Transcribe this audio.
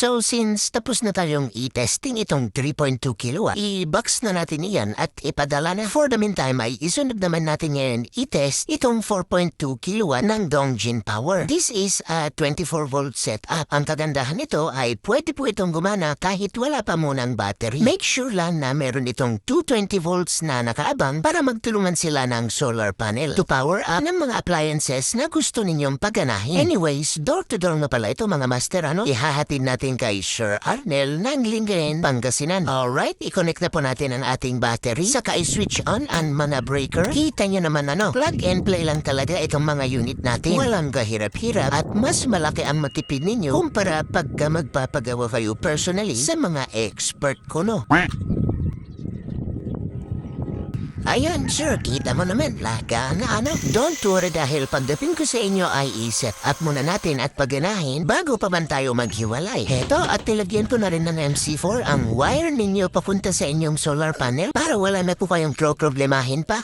So since tapos na tayong i-testing itong 3.2 kilowatt, i-box na natin iyan at ipadala na. For the meantime ay isunod naman natin ngayon i-test itong 4.2 kilowatt ng Dongjin Power. This is a 24 volt setup. Ang kagandahan nito ay pwede po itong gumana kahit wala pa munang battery. Make sure lang na meron itong 220 volts na nakaabang para magtulungan sila ng solar panel to power up ng mga appliances na gusto ninyong paganahin. Anyways, door to door na pala ito mga master, ihahatid natin kay Sir Arnel ng Lingayen, Pangasinan. Alright, i-connect na po natin ang ating battery. Saka i-switch on ang mga breaker. Kita nyo naman plug and play lang talaga itong mga unit natin. Walang kahirap-hirap at mas malaki ang matipid ninyo kumpara pagka magpapagawa kayo personally sa mga expert ko, Ayan, sir, kita mo naman, laga na Don't worry dahil pagdating ko sa inyo ay i-set up muna natin at paganahin bago pa man tayo maghiwalay. Heto, at nilagyan ko na rin ng MC4 ang wire ninyo papunta sa inyong solar panel para wala na po kayong problemahin pa.